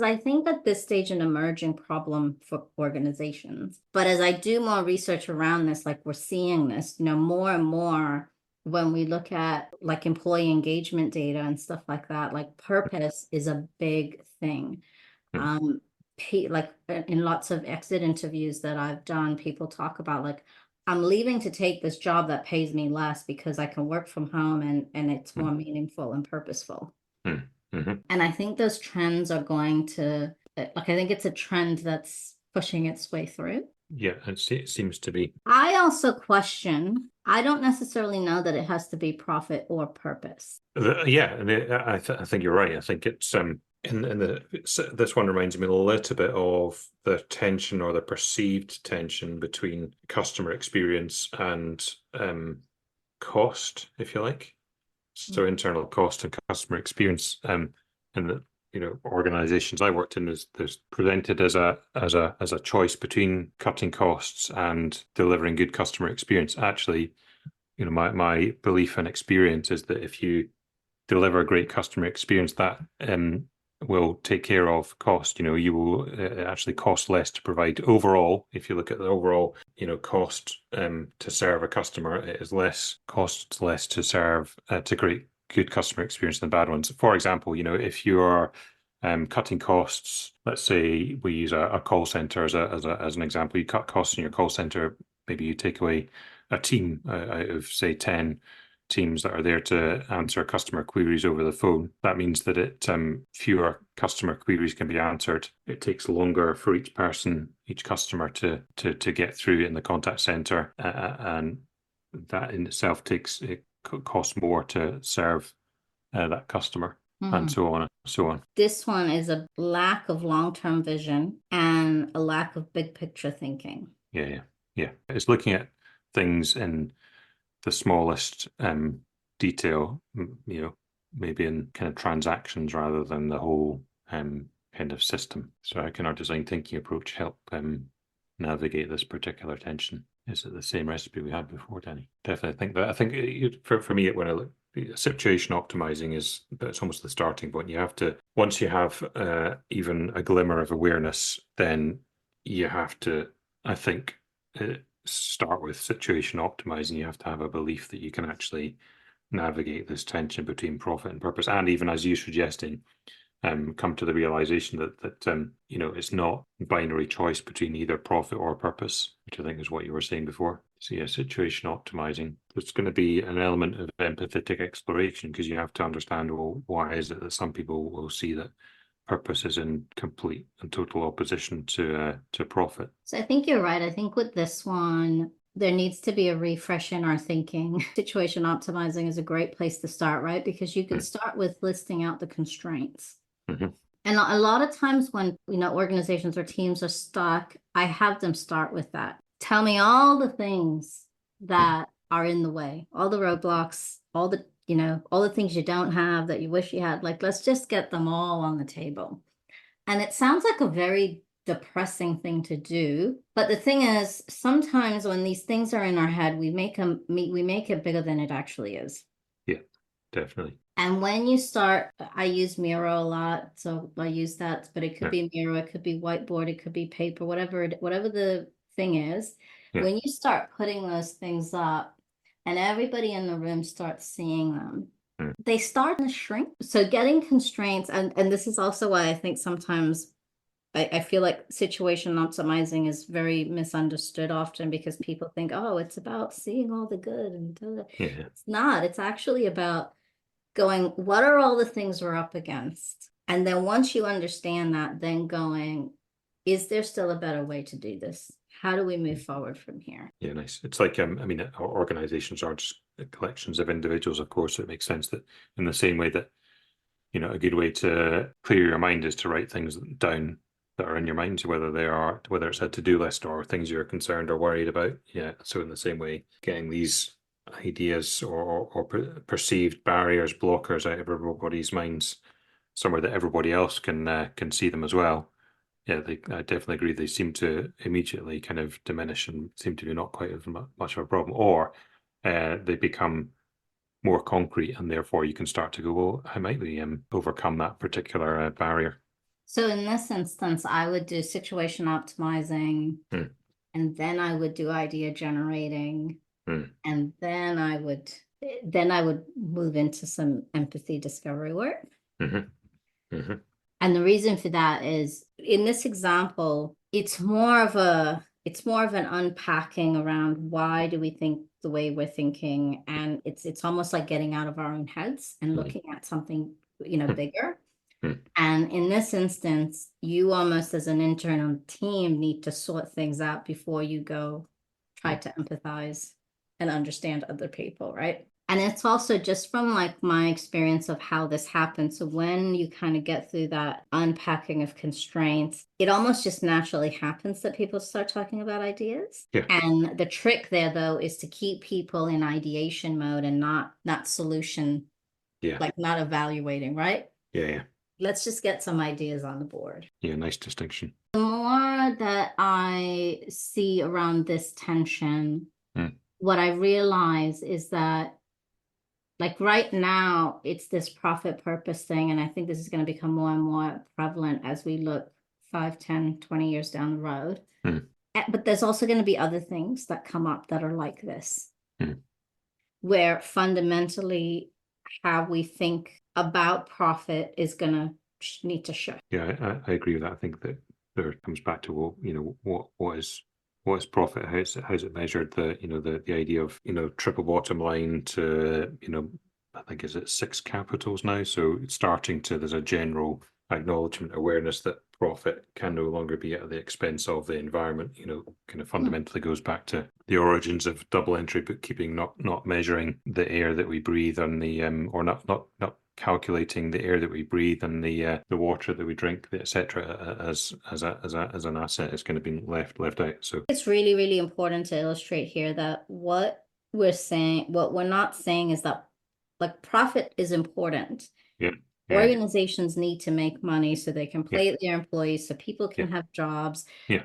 I think at this stage an emerging problem for organizations. But as I do more research around this, like we're seeing this, more and more when we look at like employee engagement data and stuff like that, like purpose is a big thing. Like in lots of exit interviews that I've done, people talk about like, I'm leaving to take this job that pays me less because I can work from home and it's more meaningful and purposeful. And I think those trends are going to, like, I think it's a trend that's pushing its way through. Yeah, it seems to be. I also question, I don't necessarily know that it has to be profit or purpose. I think you're right. I think it's this one reminds me a little bit of the tension or the perceived tension between customer experience and cost, if you like. So internal cost and customer experience, and the organizations I worked in, there's presented as a choice between cutting costs and delivering good customer experience. Actually, my belief and experience is that if you deliver a great customer experience, that will take care of cost. You will actually cost less to provide overall. If you look at the overall, cost to serve a customer, it is costs less to serve to create good customer experience than bad ones. For example, if you are cutting costs, let's say we use a call center as an example. You cut costs in your call center. Maybe you take away a team out of say 10 teams that are there to answer customer queries over the phone. That means that fewer customer queries can be answered. It takes longer for each customer to get through in the contact center, and that in itself costs more to serve that customer, and so on and so on. This one is a lack of long-term vision and a lack of big picture thinking. Yeah. It's looking at things in the smallest detail, maybe in kind of transactions rather than the whole kind of system. So how can our design thinking approach help navigate this particular tension? Is it the same recipe we had before, Danny? Definitely. I think for me, when I look, situation optimizing it's almost the starting point. You have to, once you have even a glimmer of awareness, then you have to, I think, start with situation optimizing. You have to have a belief that you can actually navigate this tension between profit and purpose, and even as you're suggesting, come to the realization that it's not a binary choice between either profit or purpose, which I think is what you were saying before. So yeah, situation optimizing. There's going to be an element of empathetic exploration, because you have to understand, well, why is it that some people will see that purpose is in complete and total opposition to profit? So I think you're right. I think with this one, there needs to be a refresh in our thinking. Situation optimizing is a great place to start, right? Because you can start with listing out the constraints. And a lot of times when organizations or teams are stuck, I have them start with that. Tell me all the things that are in the way, all the roadblocks, all the things you don't have that you wish you had. Like, let's just get them all on the table. And it sounds like a very depressing thing to do. But the thing is, sometimes when these things are in our head, we make it bigger than it actually is. Yeah. definitely. And when you start, I use Miro a lot, so I use that, but it could Yeah, be Miro, it could be whiteboard, it could be paper, whatever the thing is. yeah, When you start putting those things up and everybody in the room starts seeing them, mm, they start to shrink. So getting constraints, and this is also why I think sometimes I feel like situation optimizing is very misunderstood often because people think, oh, it's about seeing all the good and yeah, it's not. It's actually about going, what are all the things we're up against? And then once you understand that, then going, is there still a better way to do this? How do we move forward from here? yeah. Nice. It's like I mean, organizations aren't just collections of individuals, of course. So it makes sense that in the same way that a good way to clear your mind is to write things down that are in your mind, whether it's a to-do list or things you're concerned or worried about. Yeah. So in the same way, getting these ideas or perceived barriers, blockers out of everybody's minds, somewhere that everybody else can see them as well. Yeah, I definitely agree. They seem to immediately kind of diminish and seem to be not quite as much of a problem, or they become more concrete, and therefore you can start to go, well, how might we overcome that particular barrier? So in this instance, I would do situation optimizing, Mm, and then I would do idea generating, mm, and then I would move into some empathy discovery work. mhm, mhm, And the reason for that is in this example, it's more of an unpacking around why do we think the way we're thinking, and it's almost like getting out of our own heads and mm, looking at something mm, bigger. mm, And in this instance, you almost as an intern on the team need to sort things out before you go try mm. to empathize and understand other people, right? And it's also just from like my experience of how this happens. So when you kind of get through that unpacking of constraints, it almost just naturally happens that people start talking about ideas. Yeah, And the trick there though is to keep people in ideation mode and not solution, yeah, like not evaluating, right? yeah, yeah, Let's just get some ideas on the board. yeah. Nice distinction. The more that I see around this tension, Mm, what I realize is that, like right now, it's this profit purpose thing. And I think this is going to become more and more prevalent as we look 5, 10, 20 years down the road. mm, But there's also going to be other things that come up that are like this, mm. where fundamentally how we think about profit is going to need to shift. Yeah, I agree with that. I think that there comes back to, well, what is profit? How's it measured? The idea of triple bottom line to I think is it six capitals now. So it's starting to there's a general acknowledgement awareness that profit can no longer be at the expense of the environment. Kind of fundamentally goes back to the origins of double entry bookkeeping, not measuring the air that we breathe on the or not calculating the air that we breathe and the water that we drink, etc., as an asset is going to be left out. So It's really, really important to illustrate here that what we're not saying is that like profit is important. yeah, yeah, Organizations need to make money so they can yeah, pay their employees, so people yeah, can have jobs. yeah,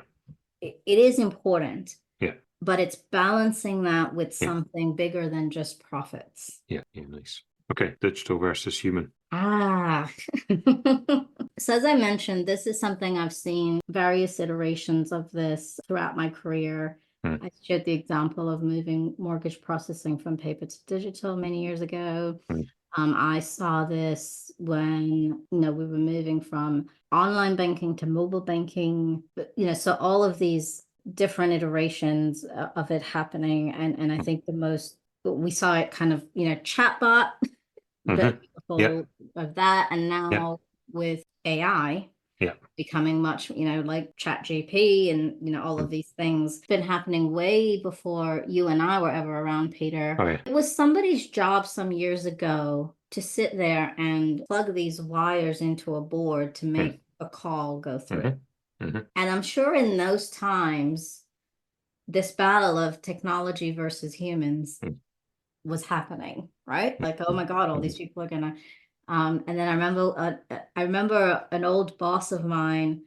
It is important, yeah, but it's balancing that with yeah, something bigger than just profits. yeah, yeah. Nice. Okay, digital versus human. Ah. So as I mentioned, this is something I've seen various iterations of this throughout my career. Mm, I shared the example of moving mortgage processing from paper to digital many years ago. mm, I saw this when, we were moving from online banking to mobile banking, so all of these different iterations of it happening. And I mm, think we saw it kind of, chatbot, the mhm. Yeah, whole of that. And yeah, now with AI yeah. becoming much, like Chat GP and, all of Mm. these things been happening way before you and I were ever around, Peter. Oh yeah. It was somebody's job some years ago to sit there and plug these wires into a board to Mm, make a call go through. mhm, mhm, And I'm sure in those times, this battle of technology versus humans mm, was happening, right? mm, Like, oh my God, all mhm, these people are gonna. And then I remember an old boss of mine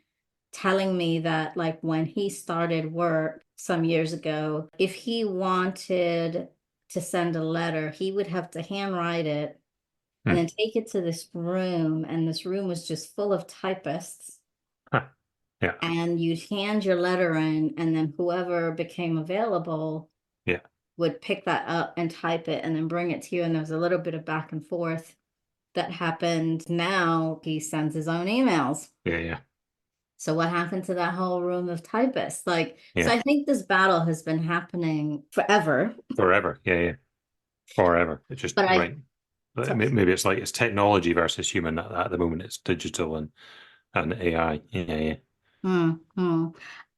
telling me that, like, when he started work some years ago, if he wanted to send a letter, he would have to handwrite it and then take it to this room, and this room was just full of typists. Huh. Yeah. And you'd hand your letter in, and then whoever became available Yeah. would pick that up and type it and then bring it to you. And there was a little bit of back and forth that happened. Now he sends his own emails. Yeah. Yeah. So what happened to that whole room of typists? Like, so Yeah. I think this battle has been happening forever. Forever. Yeah. Yeah. Forever. It's just But right. Maybe it's like it's technology versus human at the moment. It's digital and AI. Yeah. Yeah. hmm.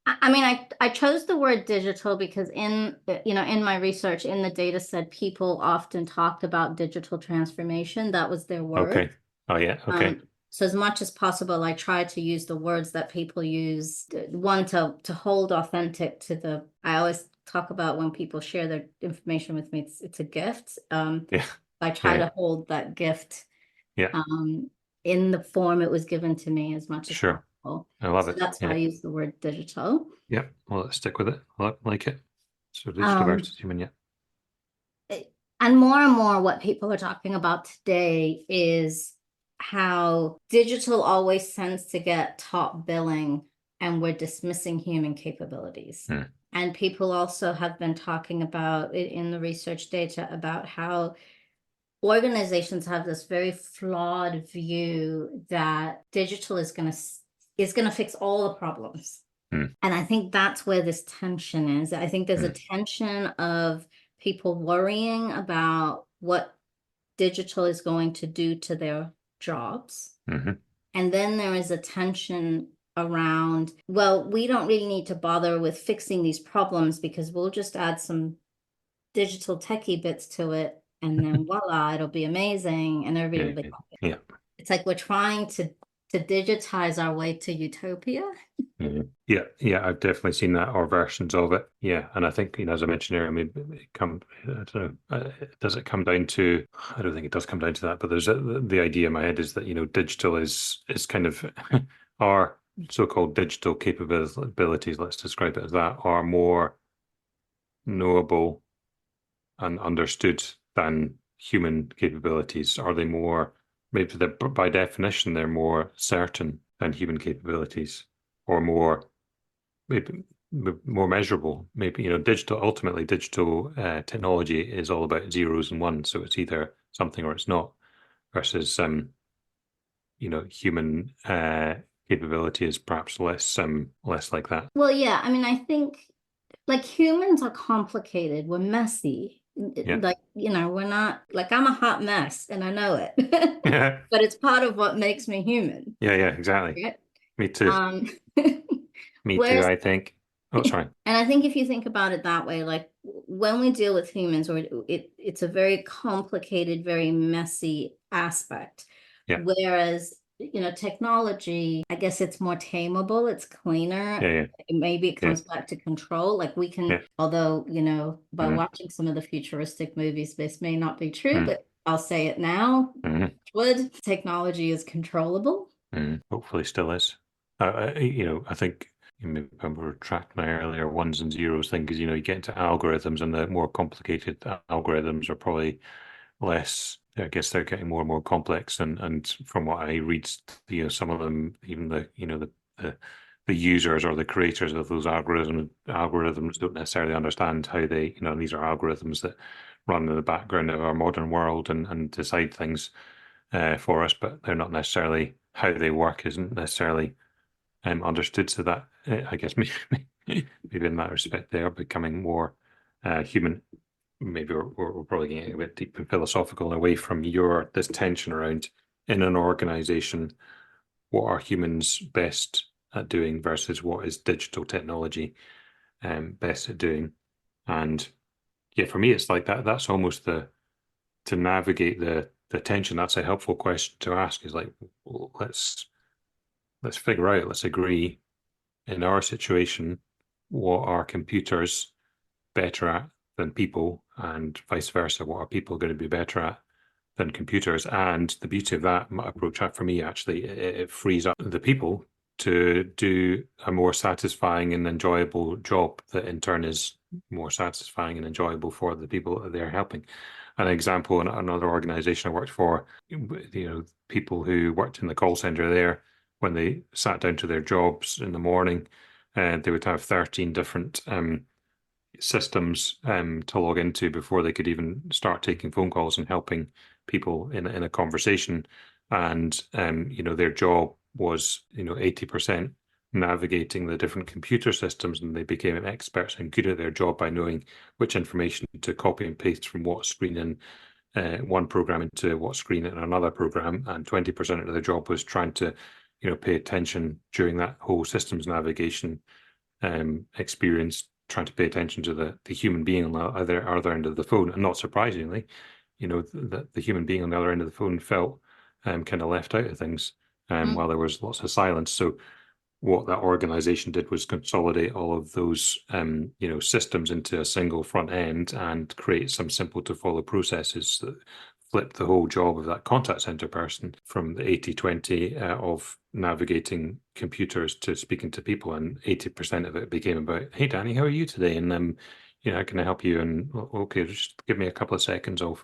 I mean, I chose the word digital because in my research in the data set, people often talked about digital transformation. That was their word. Okay. Oh yeah. Okay. So as much as possible, I try to use the words that people use. One, to hold authentic to the. I always talk about when people share their information with me, it's a gift. Yeah. I try to hold that gift Yeah. in the form it was given to me as much as Sure. possible. I love So it. that's why I Yeah. use the word digital. Yeah. Well, let's stick with it. I like it. So digital Um, versus human. Yeah. and more, what people are talking about today is how digital always tends to get top billing, and we're dismissing human capabilities. Hmm. And people also have been talking about it in the research data about how organizations have this very flawed view that digital is going to fix all the problems. Hmm. And I think that's where this tension is. I think there's a Hmm. tension of people worrying about what digital is going to do to their jobs. Mm-hmm. And then there is a tension around, well, we don't really need to bother with fixing these problems because we'll just add some digital techie bits to it, and then voila, it'll be amazing, and everybody Yeah. will be happy. Yeah. It's like we're trying to digitize our way to utopia. Mm-hmm. Yeah, yeah, I've definitely seen that or versions of it. Yeah, and I think as I mentioned earlier, I mean, I don't know, does it come down to? I don't think it does come down to that, but there's the idea in my head is that digital is kind of our so-called digital capabilities. Let's describe it as that are more knowable and understood than human capabilities. Are they more? Maybe by definition they're more certain than human capabilities, or more maybe more measurable. Maybe ultimately digital technology is all about zeros and ones, so it's either something or it's not. Versus human capability is perhaps less like that. Well, yeah, I mean, I think like humans are complicated, we're messy. Yeah. Like, we're not like I'm a hot mess and I know it. Yeah. But it's part of what makes me human. Yeah. Yeah. Exactly. Right? Me too. Um, Me too. whereas I think. Oh, sorry. And I think if you think about it that way, like when we deal with humans, or it's a very complicated, very messy aspect. Yeah. Whereas, technology, I guess it's more tameable, it's cleaner. Yeah. Yeah. Maybe it Yeah. comes back to control. Like we can, Yeah. although, by Mm-hmm. watching some of the futuristic movies, this may not be true, Mm-hmm. but I'll say it now. Mm-hmm. Would technology is controllable. Mm-hmm. Hopefully, still is. I think maybe we were tracking my earlier ones and zeros thing because you get into algorithms and the more complicated algorithms are probably less. I guess they're getting more and more complex, and from what I read, some of them, even the users or the creators of those algorithms don't necessarily understand how they, these are algorithms that run in the background of our modern world and decide things for us, but they're not necessarily how they work isn't necessarily understood. So that I guess maybe in that respect they are becoming more human. Maybe we're probably getting a bit deep and philosophical away from this tension around in an organization, what are humans best at doing versus what is digital technology best at doing. And yeah, for me it's like that. That's almost to navigate the tension. That's a helpful question to ask. Is like, well, let's figure out. Let's agree in our situation what are computers better at than people, and vice versa. What are people going to be better at than computers? And the beauty of that approach, for me, actually, it frees up the people to do a more satisfying and enjoyable job that in turn is more satisfying and enjoyable for the people that they're helping. an example in another organization I worked for, people who worked in the call center there, when they sat down to their jobs in the morning, they would have 13 different systems to log into before they could even start taking phone calls and helping people in a conversation. And their job was 80% navigating the different computer systems, and they became experts and good at their job by knowing which information to copy and paste from what screen in one program into what screen in another program. And 20% of their job was trying to pay attention during that whole systems navigation experience, trying to pay attention to the human being on the other end of the phone. And not surprisingly, the human being on the other end of the phone felt kind of left out of things while there was lots of silence. So what that organization did was consolidate all of those systems into a single front end and create some simple to follow processes that flipped the whole job of that contact center person from the 80-20 of navigating computers to speaking to people, and 80% of it became about, hey Danny, how are you today? And how can I help you? And okay, just give me a couple of seconds, I'll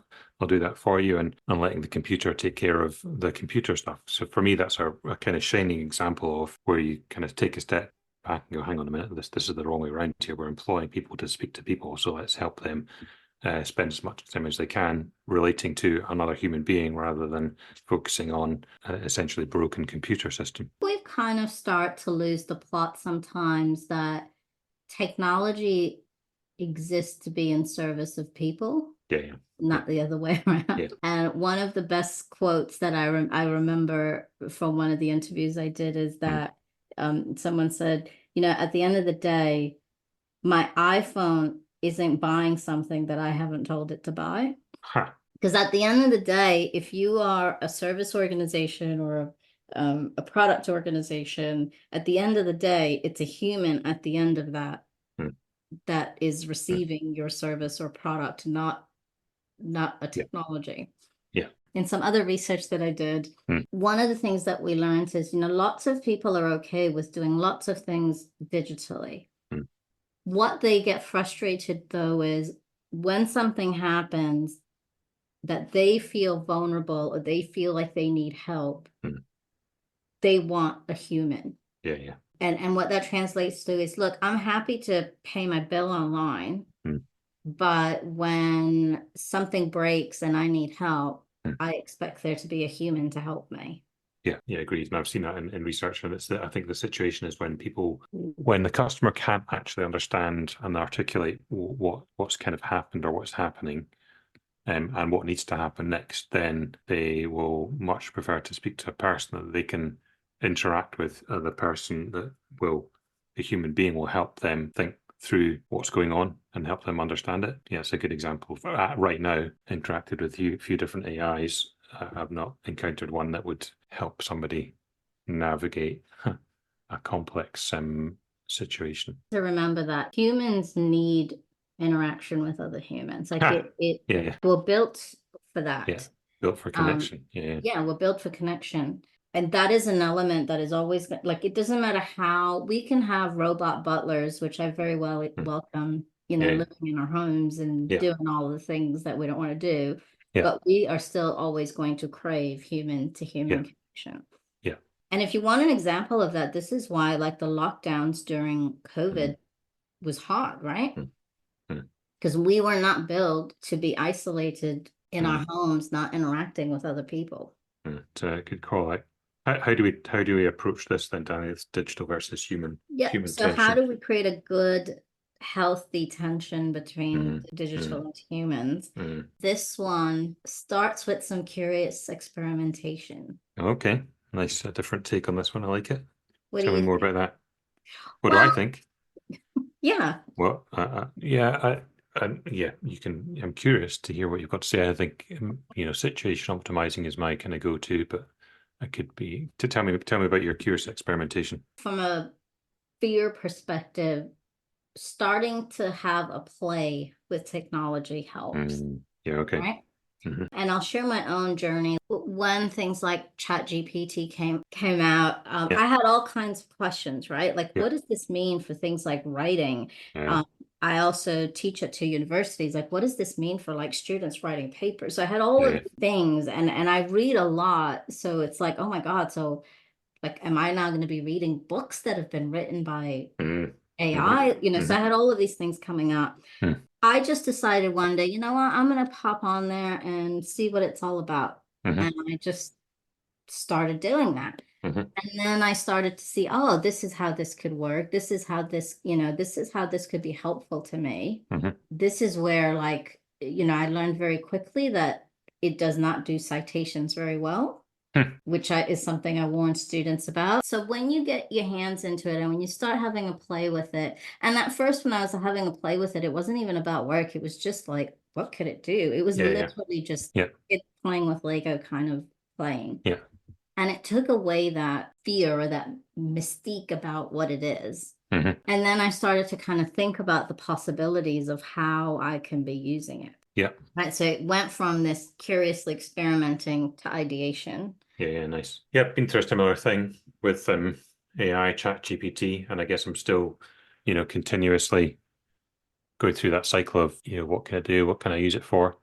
do that for you, and letting the computer take care of the computer stuff. So for me, that's a kind of shining example of where you kind of take a step back and go, hang on a minute, this is the wrong way around here. We're employing people to speak to people, so let's help them spend as much time as they can relating to another human being rather than focusing on essentially broken computer system. We've kind of start to lose the plot sometimes that technology exists to be in service of people. Yeah. Not the other way around. Yeah. And one of the best quotes that I remember from one of the interviews I did is that someone said, at the end of the day, my iPhone isn't buying something that I haven't told it to buy. Because at the end of the day, if you are a service organization or a product organization, at the end of the day, it's a human at the end of that that is receiving your service or product, not a technology. Yeah. In some other research that I did, one of the things that we learned is, lots of people are okay with doing lots of things digitally. What they get frustrated, though, is when something happens that they feel vulnerable or they feel like they need help, they want a human. Yeah. And what that translates to is, look, I'm happy to pay my bill online, but when something breaks and I need help, I expect there to be a human to help me. Yeah, agreed. And I've seen that in research, and I think the situation is when the customer can't actually understand and articulate what's kind of happened or what's happening, and what needs to happen next, then they will much prefer to speak to a person that they can interact with, the human being will help them think through what's going on and help them understand it. Yeah, it's a good example. Right now, interacted with a few different AIs. I've not encountered one that would help somebody navigate a complex situation. To remember that humans need interaction with other humans. Like we're built for that. Yeah, built for connection. Yeah, we're built for connection. And that is an element that is always like, it doesn't matter how we can have robot butlers, which I very well welcome, living in our homes and doing all the things that we don't want to do. But we are still always going to crave human to human connection. Yeah. And if you want an example of that, this is why like the lockdowns during COVID was hard, right? Because we were not built to be isolated in our homes, not interacting with other people. It's a good call. How do we approach this then, Danny? It's digital versus human. Yeah. So how do we create a good, healthy tension between digital and humans? This one starts with some curious experimentation. Okay, nice. A different take on this one. I like it. What Tell me more about that. What do I think? Yeah. Well, yeah, you can. I'm curious to hear what you've got to say. I think situation optimizing is my kind of go-to, but I could be to tell me about your curious experimentation. From a fear perspective, starting to have a play with technology helps. Yeah. Okay. Right. And I'll share my own journey. When things like ChatGPT came out, I had all kinds of questions, right? Like, what does this mean for things like writing? I also teach it to universities. Like, what does this mean for like students writing papers? So I had all of these things, and I read a lot. So it's like, oh my God. So like, am I now going to be reading books that have been written by AI? You know, so I had all of these things coming up. I just decided one day, you know what, I'm going to pop on there and see what it's all about. And I just started doing that. And then I started to see, oh, this is how this could work. This is how this, you know, this is how this could be helpful to me. This is where, like, you know, I learned very quickly that it does not do citations very well, which is something I warn students about. So when you get your hands into it and when you start having a play with it, and at first when I was having a play with it, it wasn't even about work. It was just like, what could it do? It was literally just it playing with Lego, kind of playing. And it took away that fear or that mystique about what it is. And then I started to kind of think about the possibilities of how I can be using it. Right. So it went from this curiously experimenting to ideation. Nice. Been through a similar thing with AI, ChatGPT, and I guess I'm still, you know, continuously going through that cycle of, you know, what can I do? What can I use it for?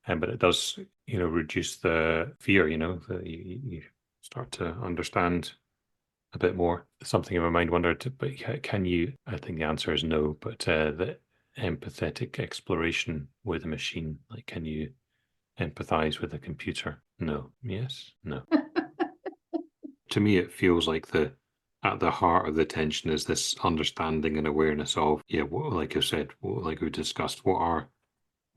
But it does, you know, reduce the fear, you know, that you start to understand a bit more. Something in my mind wondered, but can you, I think the answer is no, but the empathetic exploration with a machine, like, can you empathize with a computer? No. Yes. No. To me, it feels like at the heart of the tension is this understanding and awareness of, like I said, like we discussed, what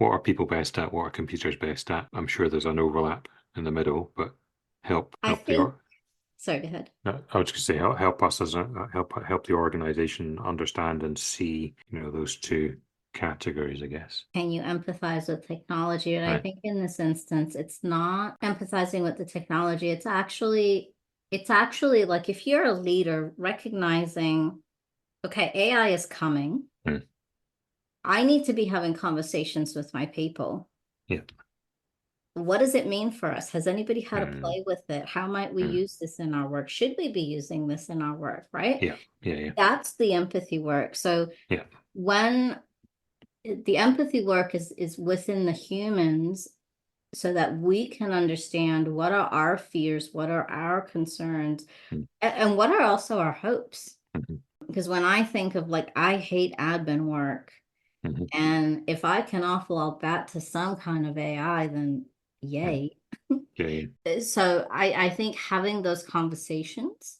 are people best at? What are computers best at? I'm sure there's an overlap in the middle, but help sorry, go ahead. I was just going to say help us as help the organization understand and see, you know, those two categories, I guess. Can you empathize with technology? And I think in this instance, it's not empathizing with the technology. It's actually like, if you're a leader, recognizing, okay, AI is coming. I need to be having conversations with my people. What does it mean for us? Has anybody had a play with it? How might we use this in our work? Should we be using this in our work? Right? That's the empathy work. So when the empathy work is within the humans, so that we can understand what are our fears, what are our concerns, and what are also our hopes. Because when I think of, like, I hate admin work, and if I can offload that to some kind of AI, then yay. So I think having those conversations,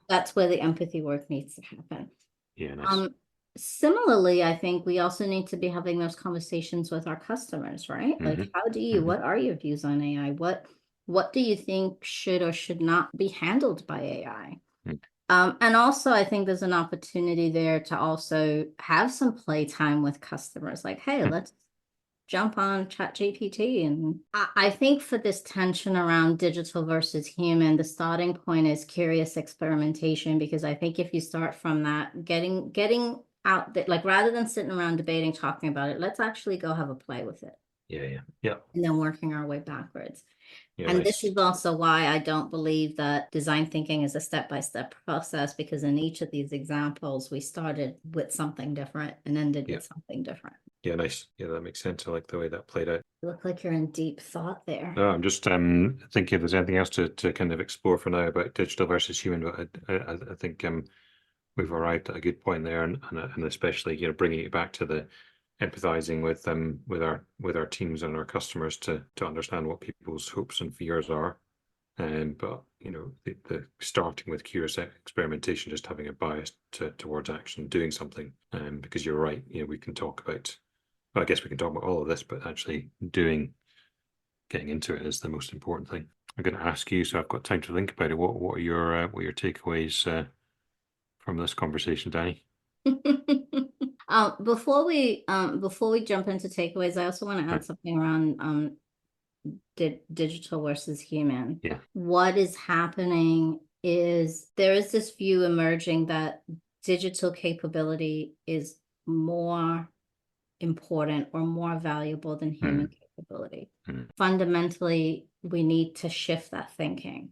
that's where the empathy work needs to happen. Nice. Similarly, I think we also need to be having those conversations with our customers, right? Like, how do you, what are your views on AI? What do you think should or should not be handled by AI? And also, I think there's an opportunity there to also have some playtime with customers. Like, hey, let's jump on ChatGPT. And I think for this tension around digital versus human, the starting point is curious experimentation, because I think if you start from that, getting out there, like, rather than sitting around debating, talking about it, let's actually go have a play with it. And then working our way backwards. And this is also why I don't believe that design thinking is a step-by-step process, because in each of these examples, we started with something different and ended with something different. Nice. That makes sense. I like the way that played out. You look like you're in deep thought there. No, I'm just thinking if there's anything else to kind of explore for now about digital versus human, but I think we've arrived at a good point there, and especially, you know, bringing it back to the empathizing with our teams and our customers to understand what people's hopes and fears are. But, you know, the starting with curious experimentation, just having a bias towards action, doing something. Because you're right, you know, we can talk about, well, I guess we can talk about all of this, but actually getting into it is the most important thing. I'm going to ask you, so I've got time to think about it. What are your takeaways from this conversation, Dani? Before we jump into takeaways, I also want to add something around digital versus human. What is happening is there is this view emerging that digital capability is more important or more valuable than human capability. Fundamentally, we need to shift that thinking.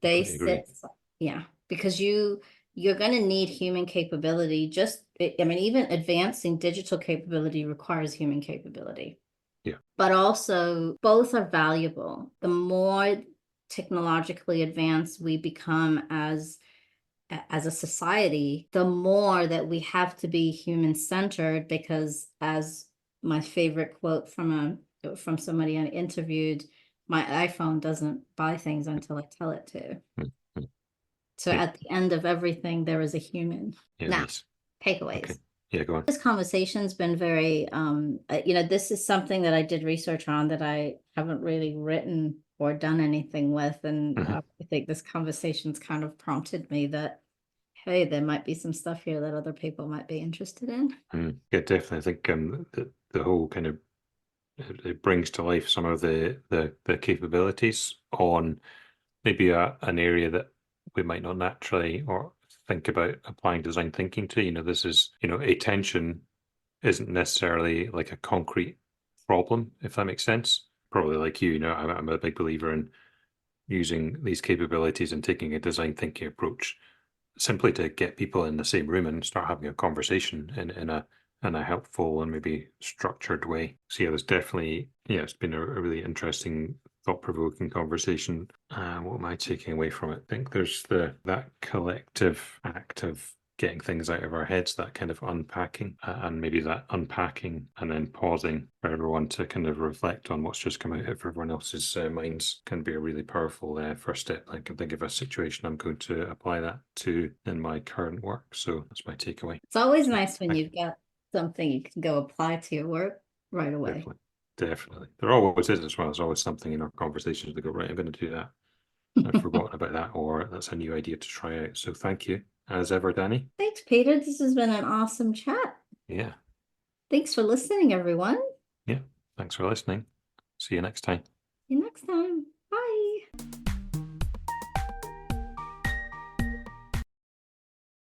Because you're going to need human capability. I mean, even advancing digital capability requires human capability. Yeah. But also, both are valuable. The more technologically advanced we become as a society, the more that we have to be human-centered, because, as my favorite quote from somebody I interviewed, my iPhone doesn't buy things until I tell it to. Mm-hmm. So at the end of everything, there is a human. Yeah, Now, nice. takeaways. Okay. Yeah, go on. This conversation's been very, this is something that I did research on that I haven't really written or done anything with. And I think this conversation's kind of prompted me that, hey, there might be some stuff here that other people might be interested in. Yeah, definitely. I think the whole kind of, it brings to life some of the capabilities on maybe an area that we might not naturally or think about applying design thinking to. This is, attention isn't necessarily like a concrete problem, if that makes sense. Probably like you, I'm a big believer in using these capabilities and taking a design thinking approach simply to get people in the same room and start having a conversation in a helpful and maybe structured way. So yeah, there's definitely, it's been a really interesting, thought-provoking conversation. What am I taking away from it? I think there's that collective act of getting things out of our heads, that kind of unpacking, and maybe that unpacking and then pausing for everyone to kind of reflect on what's just come out of everyone else's minds can be a really powerful first step. I can think of a situation I'm going to apply that to in my current work. So that's my takeaway. It's always nice when you've got something you can go apply to your work right away. Definitely. There always is as well. There's always something in our conversations that go, right, I'm going to do that. I've forgotten about that, or that's a new idea to try out. So thank you, as ever, Dani. Thanks, Peter. This has been an awesome chat. Yeah. Thanks for listening, everyone. Yeah. Thanks for listening. See you next time. See you next time.